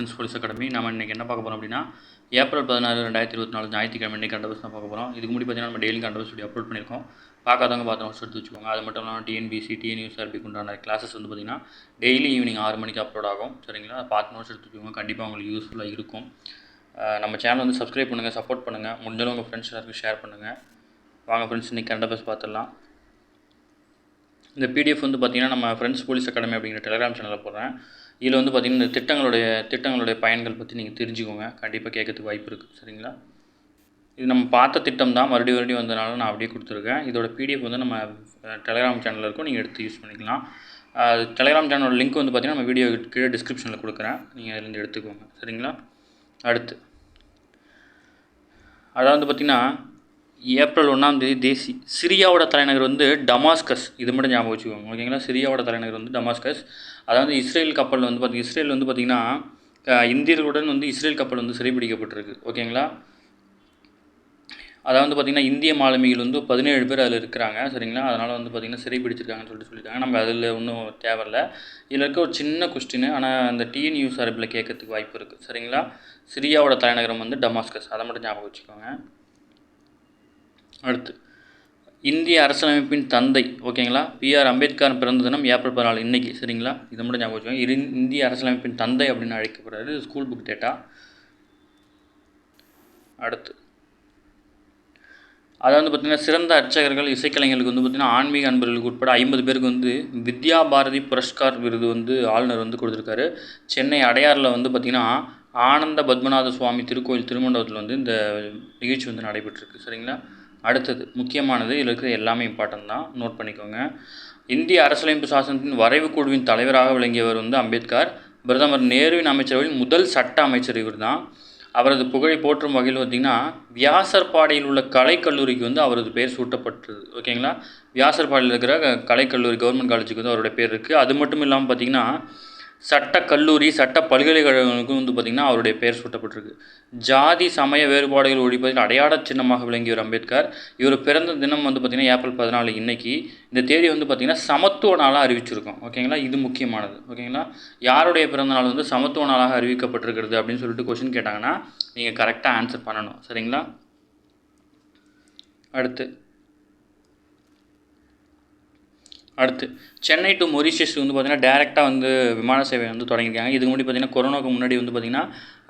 Friends police academy. நம்ம இன்றைக்கி என்ன பார்க்க போகிறோம் அப்படின்னா, ஏப்ரல் 16, 2024 ஞாயிற்றுக்கிழமை இன்றைக்கி கண்டபஸ் தான் பார்க்க போகிறோம். இதுக்கு முன்னாடி பார்த்தீங்கன்னா நம்ம டெய்லி கண்டபஸ் வீடியோ அப்லோட் பண்ணியிருக்கோம். பார்க்காதவங்க பார்த்து நோட்ஸ் எடுத்து வச்சுக்கோங்க. அது மட்டும் இல்லாமல் டிஎன்பிசி, டிஎன்யூஎஸ்ஆர்பிக்கு உண்டான கிளாஸஸ் வந்து பார்த்திங்கன்னா டெய்லி ஈவினிங் 6 மணிக்கு அப்லோட் ஆகும். சரிங்களா, பார்த்து நோட்ஸ் எடுத்து வச்சுக்கோங்க. கண்டிப்பாக உங்களுக்கு யூஸ்ஃபுல்லாக இருக்கும். நம்ம சேனல் வந்து சப்ஸ்கிரைப் பண்ணுங்கள், சப்போர்ட் பண்ணுங்கள். முடிஞ்சாலும் உங்கள் ஃப்ரெண்ட்ஸ் எல்லாருக்கும் ஷேர் பண்ணுங்கள். வாங்க ஃப்ரெண்ட்ஸ், இன்றைக்கி கண்டபஸ் பார்த்துடலாம். இந்த பிடிஎஃப் வந்து பார்த்திங்கன்னா நம்ம ஃப்ரெண்ட்ஸ் போலீஸ் அகாடமி அப்படிங்கிற டெலிகிராம் சேனலில் போடுறேன். இதில் வந்து பார்த்திங்கன்னா இந்த திட்டங்களுடைய பயன்கள் பற்றி நீங்கள் தெரிஞ்சுக்கோங்க. கண்டிப்பாக கேட்கறதுக்கு வாய்ப்பு இருக்குது. சரிங்களா, இது நம்ம பார்த்த திட்டம் தான், மறுபடியும் வந்ததுனால நான் அப்படியே கொடுத்துருக்கேன். இதோட பிடிஎஃப் வந்து நம்ம டெலிகிராம் சேனலில் இருக்கும், நீங்கள் எடுத்து யூஸ் பண்ணிக்கலாம். டெலிகிராம் சேனலோட லிங்க் வந்து பார்த்திங்கன்னா நம்ம வீடியோ கீழே டிஸ்கிரிப்ஷனில் கொடுக்குறேன், நீங்கள் அதுலேருந்து எடுத்துக்கோங்க. சரிங்களா, அடுத்து அதாவது பார்த்திங்கன்னா ஏப்ரல் 1 சிரியாவோட தலைநகர் வந்து டமாஸ்கஸ். இது மட்டும் ஞாபகம் வச்சுக்கோங்க. ஓகேங்களா, சிரியாவோட தலைநகர் வந்து டமாஸ்கஸ். அதாவது இஸ்ரேல் கப்பல் வந்து இஸ்ரேல் வந்து பார்த்திங்கன்னா இந்தியர்களுடன் வந்து இஸ்ரேல் கப்பல் வந்து சிறைபிடிக்கப்பட்டிருக்கு. ஓகேங்களா, அதாவது பார்த்திங்கன்னா இந்திய மாலுமிகள் வந்து 17 பேர் அதில் இருக்கிறாங்க. சரிங்களா, அதனால் வந்து பார்த்திங்கன்னா சிறைபிடிச்சிருக்காங்கன்னு சொல்லியிருக்காங்க. நம்ம அதில் ஒன்றும் தேவையில்லை. இதில் இருக்க ஒரு சின்ன கொஸ்டின், ஆனால் அந்த டிஎன்யூஎஸ்ஆர்பியில் கேட்கறதுக்கு வாய்ப்பு இருக்குது. சரிங்களா, சிரியாவோட தலைநகரம் வந்து டமாஸ்கஸ், அதை மட்டும் ஞாபகம் வச்சுக்கோங்க. அடுத்து இந்திய அரசியலமைப்பின் தந்தை. ஓகேங்களா, பிஆர் அம்பேத்கர் பிறந்த தினம் ஏப்ரல் 14 இன்றைக்கி. சரிங்களா, இதை மட்டும் ஞாபகம் வச்சுக்கோங்க. இந்திய அரசியலமைப்பின் தந்தை அப்படின்னு அழைக்கப்படுறாரு. School book data. அடுத்து அதாவது பார்த்திங்கன்னா சிறந்த அர்ச்சகர்கள், இசைக்கலைஞர்களுக்கு வந்து பார்த்திங்கன்னா ஆன்மீக அன்பர்களுக்கு உட்பட 50 பேருக்கு வந்து வித்யா பாரதி புரஸ்கார் விருது வந்து ஆளுநர் வந்து கொடுத்துருக்காரு. சென்னை அடையாறில் வந்து பார்த்திங்கன்னா ஆனந்த பத்மநாத சுவாமி திருக்கோயில் திருமண்டபத்தில் வந்து இந்த நிகழ்ச்சி வந்து நடைபெற்றிருக்கு. சரிங்களா, அடுத்தது முக்கியமானது, இதில் இருக்கிற எல்லாமே இம்பார்ட்டன்ட் தான், நோட் பண்ணிக்கோங்க. இந்திய அரசியலமைப்பு சாசனத்தின் வரைவு குழுவின் தலைவராக விளங்கியவர் வந்து அம்பேத்கர். பிரதமர் நேருவின் அமைச்சரவையில் முதல் சட்ட அமைச்சர் இவர் தான். அவரது புகழை போற்றும் வகையில் பார்த்திங்கன்னா வியாசர்பாடியில் உள்ள கலைக்கல்லூரிக்கு வந்து அவரது பேர் சூட்டப்பட்டது. ஓகேங்களா, வியாசர்பாடியில் இருக்கிற கலைக்கல்லூரி கவர்மெண்ட் காலேஜுக்கு வந்து அவருடைய பேர் இருக்குது. அது மட்டும் இல்லாமல் பார்த்திங்கன்னா சட்டக்கல்லூரி, சட்ட பல்கலைக்கழகங்களுக்கும் வந்து பார்த்திங்கன்னா அவருடைய பேர் சூட்டப்பட்டிருக்கு. ஜாதி சமய வேறுபாடுகள் ஒழிப்பதில் அடையாள சின்னமாக விளங்கியவர் அம்பேத்கர். இவர் பிறந்த தினம் வந்து பார்த்திங்கன்னா ஏப்ரல் 14 இன்றைக்கி. இந்த தேதி வந்து பார்த்திங்கன்னா சமத்துவ நாளாக அறிவிச்சிருக்கோம். ஓகேங்களா, இது முக்கியமானது. ஓகேங்களா, யாருடைய பிறந்த நாள் வந்து சமத்துவ நாளாக அறிவிக்கப்பட்டிருக்கிறது அப்படின்னு சொல்லிட்டு கொஸ்டின் கேட்டாங்கன்னா நீங்கள் கரெக்டாக ஆன்சர் பண்ணணும். சரிங்களா, அடுத்து சென்னை டு மொரிஷியஸ் வந்து பார்த்திங்கன்னா டேரெக்டாக வந்து விமான சேவை வந்து தொடங்கியிருக்காங்க. இதுக்கு முன்னாடி பார்த்திங்கன்னா கொரோனாவுக்கு முன்னாடி வந்து பார்த்திங்கன்னா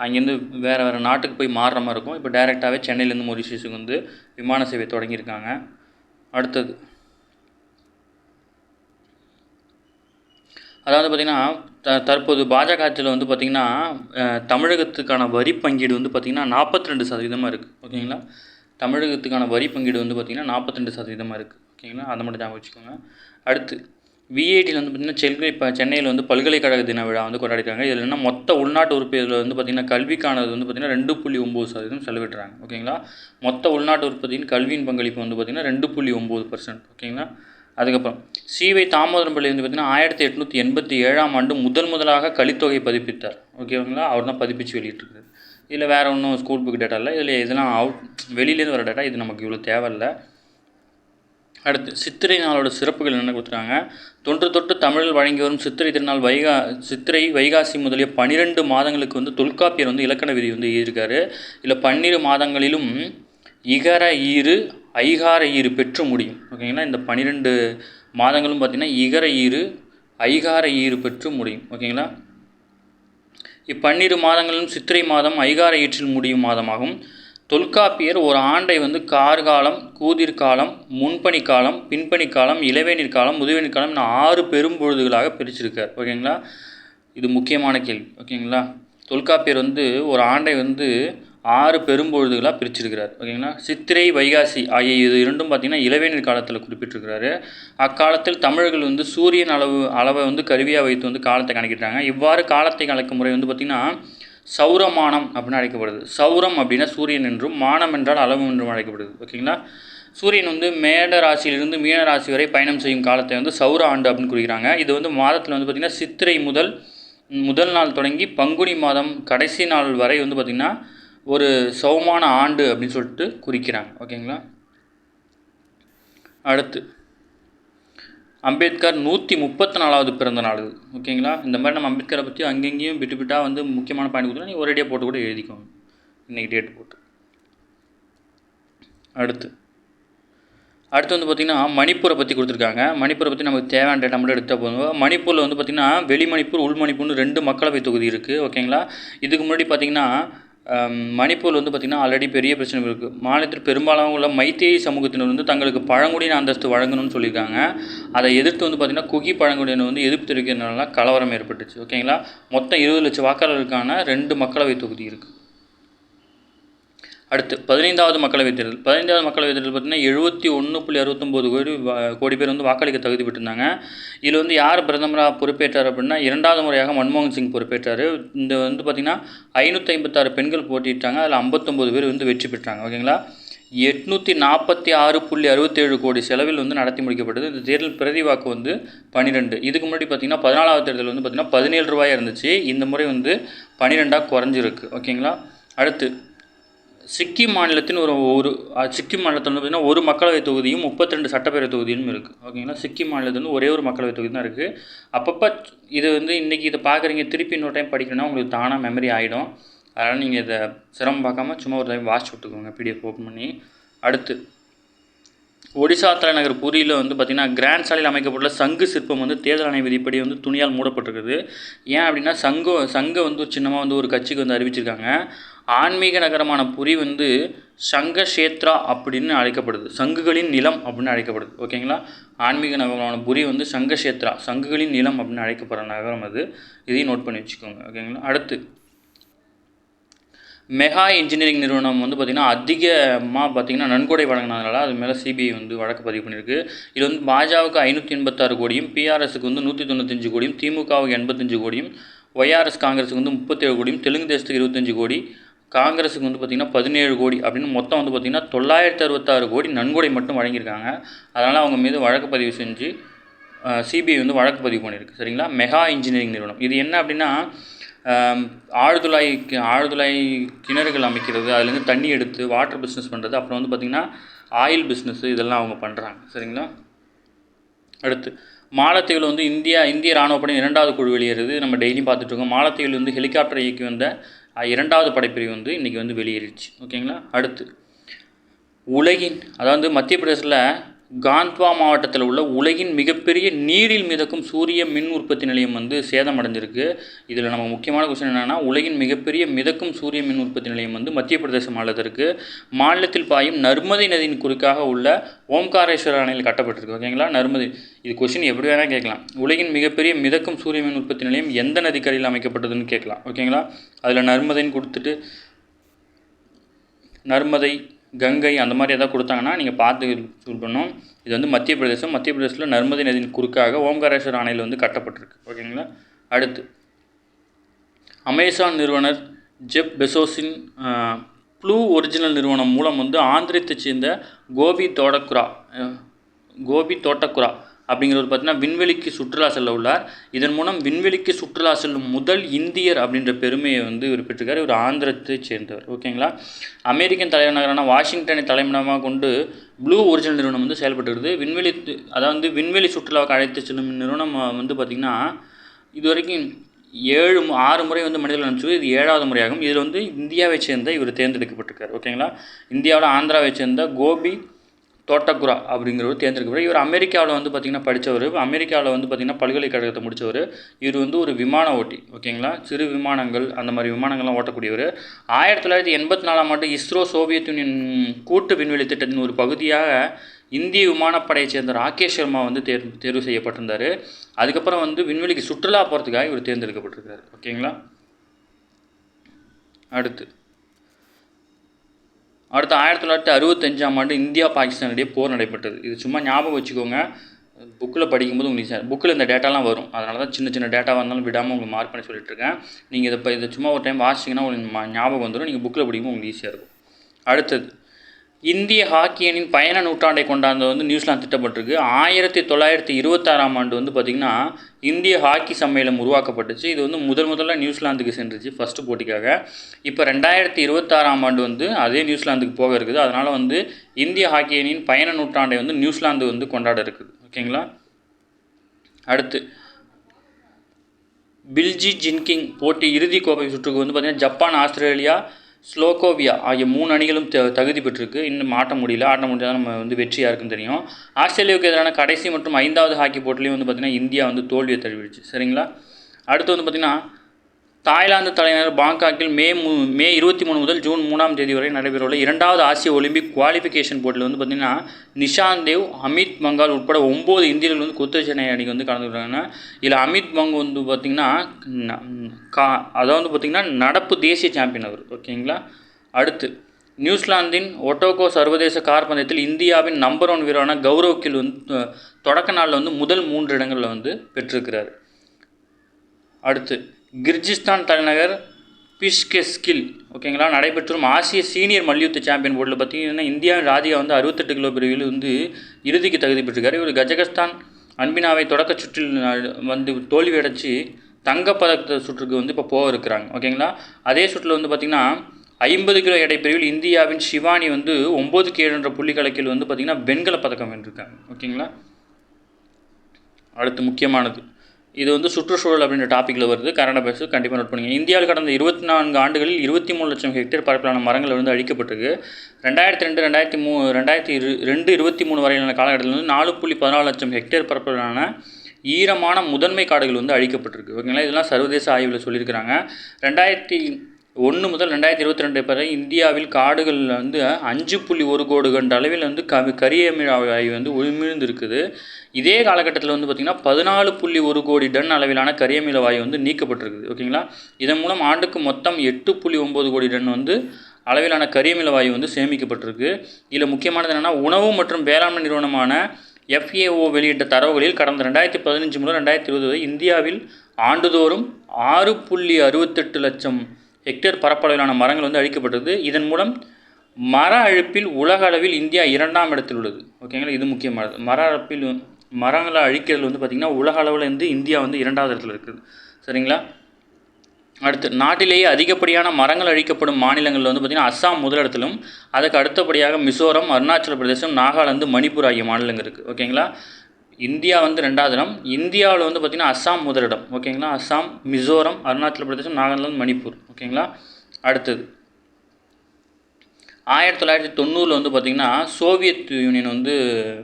அங்கேருந்து வேறு நாட்டுக்கு போய் மாறுற மாதிரி இருக்கும். இப்போ டேரெக்டாகவே சென்னையிலேருந்து மொரிஷியஸுக்கு வந்து விமான சேவை தொடங்கியிருக்காங்க. அடுத்தது அதாவது பார்த்திங்கன்னா தற்போது பாஜக ஆட்சியில் வந்து பார்த்திங்கன்னா தமிழகத்துக்கான வரி பங்கீடு வந்து பார்த்திங்கன்னா 42% இருக்குது. ஓகேங்களா, தமிழகத்துக்கான வரி பங்கீடு வந்து பார்த்திங்கன்னா 42% இருக்குது. ஓகேங்களா, அதை மட்டும் ஞாபகம் வச்சுக்கோங்க. அடுத்து விஐடியில் வந்து பார்த்திங்கன்னா சென்னையில் வந்து பல்கலைக்கழக தின விழா வந்து கொண்டாடிட்டாங்க. இதில் என்ன மொத்த உள்நாட்டு உற்பத்தியில் வந்து பார்த்திங்கன்னா கல்விக்கானது வந்து பார்த்திங்கன்னா 2.9% செலவிடுறாங்க. ஓகேங்களா, மொத்த உள்நாட்டு உற்பத்தியின் கல்வியின் பங்களிப்பு வந்து பார்த்திங்கன்னா 2.9%. ஓகேங்களா, அதுக்கப்புறம் சிவை தாமோதரம்பள்ளி வந்து பார்த்திங்கன்னா 1887ஆம் ஆண்டு முதலாக கலித்தொகை பதிப்பித்தார். ஓகேங்களா, அவர் தான் பதிப்பிச்சு வெளியிட்டிருக்காரு. இதில் வேறு ஒன்றும் ஸ்கூல் புக் டேட்டா இல்லை, இதில் இதெல்லாம் வெளியிலேருந்து வர டேட்டா, இது நமக்கு இவ்வளோ தேவையில்லை. அடுத்து சித்திரை நாளோட சிறப்புகள் என்ன கொடுத்துருக்காங்க. தொன்று தொட்டு தமிழில் வழங்கி வரும் சித்திரை திருநாள் சித்திரை வைகாசி முதலிய 12 மாதங்களுக்கு வந்து தொல்காப்பியர் வந்து இலக்கண விதி வந்து எழுதியிருக்காரு. இல்லை 12 மாதங்களிலும் இகர ஈறு ஐகார ஈறு பெற்று முடியும். ஓகேங்களா, இந்த 12 மாதங்களும் பார்த்திங்கன்னா இகர ஈறு ஐகார ஈறு பெற்று முடியும். ஓகேங்களா, 12 மாதங்களிலும் சித்திரை மாதம் ஐகார ஈற்றில் முடியும் மாதமாகும். தொல்காப்பியர் ஒரு ஆண்டை வந்து கார்காலம், கூதிர்காலம், முன்பனிக்காலம், பின்பனிக்காலம், இளவேநீர் காலம், முதுவேநீர் காலம் 6 பெரும்பொழுதுகளாக பிரிச்சிருக்கார். ஓகேங்களா, இது முக்கியமான கேள்வி. ஓகேங்களா, தொல்காப்பியர் வந்து ஒரு ஆண்டை வந்து 6 பெரும்பொழுதுகளாக பிரிச்சிருக்கிறார். ஓகேங்களா, சித்திரை வைகாசி ஆகிய இது இரண்டும் பார்த்திங்கன்னா இளவேநீர் காலத்தில் குறிப்பிட்டிருக்கிறாரு. அக்காலத்தில் தமிழர்கள் வந்து சூரியன் அளவை வந்து கருவியாக வைத்து வந்து காலத்தை கணக்கிட்டாங்க. இவ்வாறு காலத்தை கணக்கும் முறை வந்து பார்த்திங்கன்னா சௌரமானம் அப்படின்னு அழைக்கப்படுது. சௌரம் அப்படின்னா சூரியன் என்றும், மானம் என்றால் அளவு என்றும் அழைக்கப்படுது. ஓகேங்களா, சூரியன் வந்து மேட ராசியிலிருந்து மீன ராசி வரை பயணம் செய்யும் காலத்தை வந்து சௌர ஆண்டு அப்படின்னு குறிக்கிறாங்க. இது வந்து மாதத்தில் வந்து பார்த்திங்கன்னா சித்திரை முதல் நாள் தொடங்கி பங்குனி மாதம் கடைசி நாள் வரை வந்து பார்த்திங்கன்னா ஒரு சௌமான ஆண்டு அப்படின்னு சொல்லிட்டு குறிக்கிறாங்க. ஓகேங்களா, அடுத்து அம்பேத்கர் 134வது பிறந்த நாள் இது. ஓகேங்களா? இந்த மாதிரி நம்ம அம்பேத்கரை பற்றி அங்கங்கேயும் விட்டு விட்டால் வந்து முக்கியமான பாயிண்ட் கொடுத்தா நீங்கள் ஒரேடியாக போட்டு கூட எழுதிக்கோங்க, இன்றைக்கி டேட் போட்டு. அடுத்து வந்து பார்த்திங்கன்னா மணிப்பூரை பற்றி கொடுத்துருக்காங்க. மணிப்பூரை பற்றி நமக்கு தேவையான டேட்டா மட்டும் எடுத்தால் போதும். மணிப்பூரில் வந்து பார்த்திங்கன்னா வெளி மணிப்பூர், உள் மணிப்பூர்னு 2 மக்களவை தொகுதி இருக்குது. ஓகேங்களா? இதுக்கு முன்னாடி பார்த்திங்கன்னா மணிப்பூரில் வந்து பார்த்திங்கன்னா ஆல்ரெடி பெரிய பிரச்சனை இருக்குது. மாநிலத்தில் பெரும்பாலான உள்ள மைத்தேயி சமூகத்தினர் வந்து தங்களுக்கு பழங்குடியின அந்தஸ்து வழங்கணும்னு சொல்லியிருக்காங்க. அதை எதிர்த்து வந்து பார்த்திங்கன்னா குகி பழங்குடியினர் வந்து எதிர்ப்பு தெரிவிக்கிறதுனால கலவரம் ஏற்பட்டுச்சு. ஓகேங்களா? மொத்தம் 20 லட்சம் வாக்காளர்களுக்கான 2 மக்களவை தொகுதி இருக்குது. அடுத்து 15வது மக்களவைத் தேர்தல். 15வது மக்களவைத் தேர்தல் பார்த்திங்கன்னா 71.69 கோடி பேர் வந்து வாக்களிக்க தகுதி பெற்றிருந்தாங்க. இதில் வந்து யார் பிரதமராக பொறுப்பேற்றார் அப்படின்னா 2வது முறையாக மன்மோகன் சிங் பொறுப்பேற்றார். இந்த வந்து பார்த்திங்கன்னா 556 பெண்கள் போட்டிட்டாங்க. அதில் 59 பேர் வந்து வெற்றி பெற்றாங்க. ஓகேங்களா? 846.67 கோடி செலவில் வந்து நடத்தி முடிக்கப்பட்டது. இந்த தேர்தல் பிரதி வாக்கு வந்து 12. இதுக்கு முன்னாடி பார்த்திங்கன்னா 14வது தேர்தல் வந்து பார்த்திங்கன்னா 17 ரூபாயாக இருந்துச்சு. இந்த முறை வந்து 12ஆக குறைஞ்சிருக்கு. ஓகேங்களா? அடுத்து சிக்கிம் மாநிலத்தின் சிக்கிம் மாநிலத்தில் வந்து பார்த்திங்கன்னா ஒரு மக்களவை தொகுதியும் 32 சட்டப்பேரவை தொகுதியும் இருக்குது. ஓகேங்களா? சிக்கிம் மாநிலத்தில் வந்து ஒரே ஒரு மக்களவை தொகுதி தான் இருக்குது. அப்பப்போ இது வந்து இன்றைக்கி இதை பார்க்குறீங்க, திருப்பி இன்னொரு டைம் படிக்கணும்னா உங்களுக்கு தானாக மெமரி ஆகிடும். அதனால் நீங்கள் இதை சிரமம் பார்க்காம சும்மா ஒரு டைம் வாட்ச் விட்டுக்கோங்க, பிடிஎஃப் ஓப்பன் பண்ணி. அடுத்து ஒடிசா தலைநகர் புரியில் வந்து பார்த்திங்கன்னா கிராண்ட் சாலையில் அமைக்கப்பட்டுள்ள சங்கு சிற்பம் வந்து தேர்தல் ஆணைய விதிப்படி வந்து துணியால் மூடப்பட்டிருக்குது. ஏன் அப்படின்னா சங்கை வந்து சின்னமாக வந்து ஒரு கட்சிக்கு வந்து அறிவிச்சிருக்காங்க. ஆன்மீக நகரமான புரி வந்து சங்கக்ஷேத்ரா அப்படின்னு அழைக்கப்படுது, சங்குகளின் நிலம் அப்படின்னு அழைக்கப்படுது. ஓகேங்களா? ஆன்மீக நகரமான புரி வந்து சங்கக்ஷேத்ரா, சங்குகளின் நிலம் அப்படின்னு அழைக்கப்படுற நகரம் அது. இதையும் நோட் பண்ணி வச்சுக்கோங்க. ஓகேங்களா? அடுத்து மெகா இன்ஜினியரிங் நிறுவனம் வந்து பார்த்திங்கன்னா அதிகமாக பார்த்திங்கன்னா நன்கொடை வழங்கினதுனால அது மேலே சிபிஐ வந்து வழக்கு பதிவு பண்ணியிருக்கு. இது வந்து பாஜகவுக்கு 586 கோடியும், பிஆர்எஸ்க்கு வந்து 195 கோடியும், திமுகவுக்கு 85 கோடியும், ஒய்ஆர்எஸ் காங்கிரஸுக்கு வந்து 37 கோடியும், தெலுங்கு தேசத்துக்கு 25 கோடி, காங்கிரஸுக்கு வந்து பார்த்திங்கன்னா 17 கோடி அப்படின்னு மொத்தம் வந்து பார்த்திங்கன்னா 966 கோடி நன்கொடை மட்டும் வழங்கியிருக்காங்க. அதனால் அவங்க மீது வழக்கு பதிவு செஞ்சு சிபிஐ வந்து வழக்கு பதிவு பண்ணியிருக்கு. சரிங்களா? மெகா இன்ஜினியரிங் நிறுவனம் இது என்ன அப்படின்னா ஆழ்துளை கிணறுகள் அமைக்கிறது, அதுலேருந்து தண்ணி எடுத்து வாட்டர் பிஸ்னஸ் பண்ணுறது, அப்புறம் வந்து பார்த்திங்கன்னா ஆயில் பிஸ்னஸ்ஸு இதெல்லாம் அவங்க பண்ணுறாங்க. சரிங்களா? அடுத்து மாலத்தீவில் வந்து இந்திய இராணுவப்படையின் 2வது குழு வெளியேறுது. நம்ம டெய்லியும் பார்த்துட்ருக்கோம். மாலத்தீவில் வந்து ஹெலிகாப்டர் இயக்கி வந்த 2வது படைப்பிரிவு வந்து இன்றைக்கி வந்து வெளியேறிடுச்சு. ஓகேங்களா? அடுத்து அதாவது மத்திய பிரதேசத்தில் காந்த்வா மாவட்டத்தில் உள்ள உலகின் மிகப்பெரிய நீரில் மிதக்கும் சூரிய மின் உற்பத்தி நிலையம் வந்து சேதமடைஞ்சிருக்கு. இதில் நம்ம முக்கியமான கொஸ்டின் என்னென்னா, உலகின் மிகப்பெரிய மிதக்கும் சூரிய மின் உற்பத்தி நிலையம் வந்து மத்திய பிரதேச மாநிலத்தில் இருக்குது. மாநிலத்தில் பாயும் நர்மதை நதியின் குறுக்காக உள்ள ஓம்காரேஸ்வர அணையில் கட்டப்பட்டிருக்கு. ஓகேங்களா? நர்மதை, இது கொஸ்டின் எப்படி வேணால் கேட்கலாம். உலகின் மிகப்பெரிய மிதக்கும் சூரிய மின் உற்பத்தி நிலையம் எந்த நதிக்கரையில் அமைக்கப்பட்டதுன்னு கேட்கலாம். ஓகேங்களா? அதில் நர்மதைன்னு கொடுத்துட்டு நர்மதை, கங்கை அந்த மாதிரி எதாவது கொடுத்தாங்கன்னா நீங்கள் பார்த்து சூல் பண்ணணும். இது வந்து மத்திய பிரதேசத்தில் நர்மதை நதியின் குறுக்காக ஓம்காரேஸ்வர அணையில் வந்து கட்டப்பட்டிருக்கு. ஓகேங்களா? அடுத்து அமேசான் நிறுவனர் ஜெப் பெசோஸின் ப்ளூ ஒரிஜினல் நிறுவனம் மூலம் வந்து ஆந்திரத்தைச் சேர்ந்த கோபி தோட்டக்குரா அப்படிங்கிறவர் பார்த்தீங்கன்னா விண்வெளிக்கு சுற்றுலா செல்ல உள்ளார். இதன் மூலம் விண்வெளிக்கு சுற்றுலா செல்லும் முதல் இந்தியர் அப்படின்ற பெருமையை வந்து இவர் பெற்றிருக்கார். இவர் ஆந்திரத்தை சேர்ந்தவர். ஓகேங்களா? அமெரிக்கன் தலைநகரான வாஷிங்டனை தலைமையிடமாக கொண்டு ப்ளூ ஒரிஜினல் நிறுவனம் வந்து செயல்பட்டுருக்குது. விண்வெளி சுற்றுலாவுக்கு அழைத்து செல்லும் நிறுவனம் வந்து பார்த்திங்கன்னா இது வரைக்கும் 6 முறை வந்து மனிதர்கள் அனுப்பிச்சு, இது 7வது முறையாகும். இதில் வந்து இந்தியாவை சேர்ந்த இவர் தேர்ந்தெடுக்கப்பட்டிருக்கார். ஓகேங்களா? இந்தியாவில் ஆந்திராவை சேர்ந்த கோபி தோட்டக்குரா அப்படிங்கிறவர் தேர்ந்தெடுக்கப்பட்டார். இவர் அமெரிக்காவில் வந்து பார்த்திங்கன்னா படித்தவர். அமெரிக்காவில் வந்து பார்த்திங்கன்னா பல்கலைக்கழகத்தை முடித்தவர். இவர் வந்து ஒரு விமான ஓட்டி. ஓகேங்களா? சிறு விமானங்கள் அந்த மாதிரி விமானங்கள்லாம் ஓட்டக்கூடியவர். 1984ஆம் ஆண்டு இஸ்ரோ சோவியத் யூனியன் கூட்டு விண்வெளி திட்டத்தின் ஒரு பகுதியாக இந்திய விமானப்படையை சேர்ந்த ராகேஷ் சர்மா வந்து தேர்வு செய்யப்பட்டிருந்தார். அதுக்கப்புறம் வந்து விண்வெளிக்கு சுற்றுலா போகிறதுக்காக இவர் தேர்ந்தெடுக்கப்பட்டிருக்கார். ஓகேங்களா? அடுத்து 1965ஆம் ஆண்டு இந்தியா பாகிஸ்தான் இடையே போர் நடைபெற்றது. இது சும்மா ஞாபகம் வச்சுக்கோங்க, புக்கில் படிக்கும்போது உங்களுக்கு புக்கில் இந்த டேட்டாலாம் வரும். அதனால தான் சின்ன டேட்டாவாக இருந்தாலும் விடாமல் உங்களுக்கு மார்க் பண்ணி சொல்லிட்டுருக்கேன். நீங்கள் இதை சும்மா ஒரு டைம் வாசிச்சிங்கன்னா உங்களுக்கு ஞாபகம் வந்துடும். நீங்கள் புக்கில் படிக்கும்போது உங்களுக்கு ஈஸியாக இருக்கும். அடுத்தது இந்திய ஹாக்கி அணியின் பயண நூற்றாண்டை கொண்டாட வந்து நியூசிலாந்து திட்டப்பட்டிருக்கு. 1926ஆம் ஆண்டு வந்து பார்த்திங்கன்னா இந்திய ஹாக்கி சம்மேளனம் உருவாக்கப்பட்டுச்சு. இது வந்து முதல்ல நியூசிலாந்துக்கு சென்றுச்சு ஃபஸ்ட்டு போட்டிக்காக. இப்போ 2026ஆம் ஆண்டு வந்து அதே நியூசிலாந்துக்கு போக இருக்குது. அதனால் வந்து இந்திய ஹாக்கி அணியின் பயண நூற்றாண்டை வந்து நியூசிலாந்து வந்து கொண்டாட இருக்குது. ஓகேங்களா? அடுத்து பில்ஜி ஜின்கிங் போட்டி இறுதிக் கோப்பை சுற்றுக்கு வந்து பார்த்திங்கன்னா ஜப்பான், ஆஸ்திரேலியா, ஸ்லோகோவியா ஆகிய 3 அணிகளும் தகுதி பெற்றிருக்கு. இன்னும் ஆட்ட முடியாத நம்ம வந்து வெற்றியாக இருக்குன்னு தெரியும். ஆஸ்திரேலியாவுக்கு எதிரான கடைசி மற்றும் 5வது ஹாக்கி போட்டிலையும் வந்து பார்த்திங்கன்னா இந்தியா வந்து தோல்வியை தழுவிடுச்சு. சரிங்களா. அடுத்து வந்து பார்த்திங்கன்னா தாய்லாந்து தலைநகர் பாங்காக்கில் மே 23 முதல் ஜூன் 3ஆம் தேதி வரை நடைபெறவுள்ள 2வது ஆசிய ஒலிம்பிக் குவாலிஃபிகேஷன் போட்டியில் வந்து பார்த்திங்கன்னா நிஷாந்த் தேவ், அமித் பங்கால் உட்பட 9 இந்தியர்கள் வந்து குத்துச்சண்டை அணிக்கு வந்து கலந்துக்கிறாங்க. இதில் அமித் பங்க் வந்து பார்த்திங்கன்னா அதாவது வந்து பார்த்திங்கன்னா நடப்பு தேசிய சாம்பியன் அவர். ஓகேங்களா. அடுத்து நியூசிலாந்தின் ஒட்டோகோ சர்வதேச கார் பந்தயத்தில் இந்தியாவின் நம்பர் 1 வீரரான கௌரவ் கில் வந்து தொடக்க நாளில் வந்து முதல் 3 இடங்களில் வந்து பெற்றிருக்கிறார். அடுத்து கிர்ஜிஸ்தான் தலைநகர் பிஷ்கெஸ்கில் ஓகேங்களா நடைபெற்று வரும் ஆசிய சீனியர் மல்யுத்த சாம்பியன் போர்டில் பார்த்திங்கன்னா இந்தியாவின் ராதிகா வந்து 68 கிலோ பிரிவில் வந்து இறுதிக்கு தகுதி பெற்றிருக்காரு. இவர் கஜகஸ்தான் அன்பினாவை தொடக்க சுற்றில் வந்து தோல்வி அடைச்சி தங்கப்பதக்க சுற்றுக்கு வந்து இப்போ போக இருக்கிறாங்க. ஓகேங்களா. அதே சுற்றில் வந்து பார்த்திங்கன்னா 50 கிலோ எடை பிரிவில் இந்தியாவின் சிவானி வந்து 9க்கு 7 என்ற புள்ளி கணக்கில் வந்து பார்த்திங்கன்னா வெண்கல பதக்கம் வென்றிருக்காங்க. ஓகேங்களா. அடுத்து முக்கியமானது இது வந்து சுற்றுச்சூழல் அப்படின்ற டாப்பிக்கில் வருது. கரண்ட் அஃபேர்ஸ் கண்டிப்பாக நோட் பண்ணுங்கள். இந்தியாவில் கடந்த 24 ஆண்டுகளில் 23 லட்சம் ஹெக்டேர் பரப்பிலான மரங்கள் வந்து அழிக்கப்பட்டிருக்கு. 2022-23 வரையிலான காலகட்டத்தில் வந்து 4.14 லட்சம் ஹெக்டேர் பரப்பிலான ஈரமான முதன்மை காடுகள் வந்து அழிக்கப்பட்டிருக்கு. ஓகேங்களா. இதெல்லாம் சர்வதேச ஆய்வில் சொல்லியிருக்கிறாங்க. 2001 முதல் 2022 வரை இந்தியாவில் காடுகள் வந்து 5.1 கோடி கண்ட அளவில் வந்து கரியமில வாயு வந்து உமிழ்ந்து இருக்குது. இதே காலகட்டத்தில் வந்து பார்த்திங்கன்னா 14.1 கோடி டன் அளவிலான கரியமில வாயு வந்து நீக்கப்பட்டிருக்குது. ஓகேங்களா. இதன் மூலம் ஆண்டுக்கு மொத்தம் 8.9 கோடி டன் வந்து அளவிலான கரியமில வாயு வந்து சேமிக்கப்பட்டிருக்கு. இதில் முக்கியமானது என்னென்னா உணவு மற்றும் வேளாண்மை நிறுவனமான FAO வெளியிட்ட தரவுகளில் கடந்த 2015 முதல் 2020 வரை இந்தியாவில் ஆண்டுதோறும் 6.68 லட்சம் ஹெக்டேர் பரப்பளவிலான மரங்கள் வந்து அழிக்கப்பட்டது. இதன் மூலம் மர அழிப்பில் உலக அளவில் இந்தியா 2ஆம் இடத்தில் உள்ளது. ஓகேங்களா. இது முக்கியமானது. மரங்களை அழிக்கிறது வந்து பார்த்திங்கன்னா உலக அளவில் வந்து இந்தியா வந்து 2வது இடத்துல இருக்குது. சரிங்களா. அடுத்து நாட்டிலேயே அதிகப்படியான மரங்கள் அழிக்கப்படும் மாநிலங்களில் வந்து பார்த்திங்கன்னா அஸ்ஸாம் முதலிடத்திலும் அதுக்கு அடுத்தபடியாக மிசோரம், அருணாச்சல பிரதேசம், நாகாலாந்து, மணிப்பூர் ஆகிய மாநிலங்கள் இருக்குது. ஓகேங்களா. இந்தியா வந்து 2வது இடம். இந்தியாவில் வந்து பார்த்திங்கன்னா அஸ்ஸாம் முதலிடம். ஓகேங்களா. அஸ்ஸாம், மிசோரம், அருணாச்சல பிரதேசம், நாகாலாந்து, மணிப்பூர். ஓகேங்களா. அடுத்தது 1990 வந்து பார்த்திங்கன்னா சோவியத் யூனியன் வந்து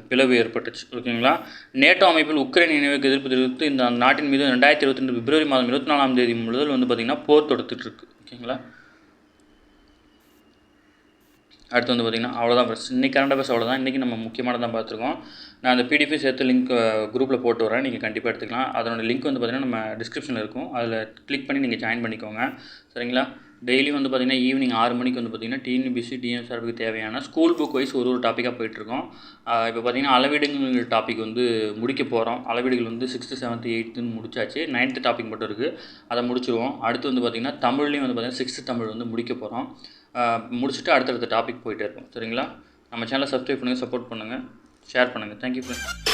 பிளவு ஏற்பட்டுச்சு. ஓகேங்களா. நேட்டோ அமைப்பில் உக்ரைன் இணைவுக்கு எதிர்ப்பு தெரிவித்து இந்த நாட்டின் மீது 2022 பிப்ரவரி மாதம் 24ஆம் தேதி முதல் வந்து பார்த்திங்கன்னா போர் தொடுத்துட்ருக்கு. ஓகேங்களா. அடுத்து வந்து பார்த்திங்கன்னா அவ்வளோதான் ஃப்ரெண்ட்ஸ். இன்றைக்கி கரண்ட் அஃபேர்ஸ் அவ்வளோதான். இன்றைக்கி நம்ம முக்கியமானதான் பார்த்துருக்கோம். நான் அந்த PDF சேர்த்து லிங்க் குரூப்பில் போட்டு வரேன். நீங்கள் கண்டிப்பாக எடுத்துக்கலாம். அதனோட லிங்க் வந்து பார்த்திங்கன்னா நம்ம டிஸ்கிரிப்ஷனில் இருக்கும். அதில் கிளிக் பண்ணி நீங்கள் ஜாயின் பண்ணிக்கோங்க. சரிங்களா. டெய்லி வந்து பார்த்திங்கன்னா ஈவினிங் 6 மணிக்கு வந்து பார்த்திங்கன்னா TNPSC TNSRBக்கு தேவையான ஸ்கூல் புக் வைஸ் ஒரு டாப்பிக்காக போயிட்டுருக்கோம். இப்போ பார்த்திங்கன்னா அளவீடுங்கிற டாபிக் வந்து முடிக்க போகிறோம். அளவீடுகள் வந்து 6th 7th 8th முடிச்சாச்சு. 9th டாபிக் மட்டும் இருக்குது. அதை முடிச்சிடுவோம். அடுத்து வந்து பார்த்திங்கன்னா தமிழ்லேயும் வந்து பார்த்திங்கன்னா 6th தமிழ் வந்து முடிக்க போகிறோம். முடிச்சுட்டு அடுத்தடுத்த டாபிக் போயிட்டே இருக்கும். சரிங்களா. நம்ம சேனலை சப்ஸ்கிரைப் பண்ணுங்கள், சப்போர்ட் பண்ணுங்கள், ஷேர் பண்ணுங்கள். Thank you friends.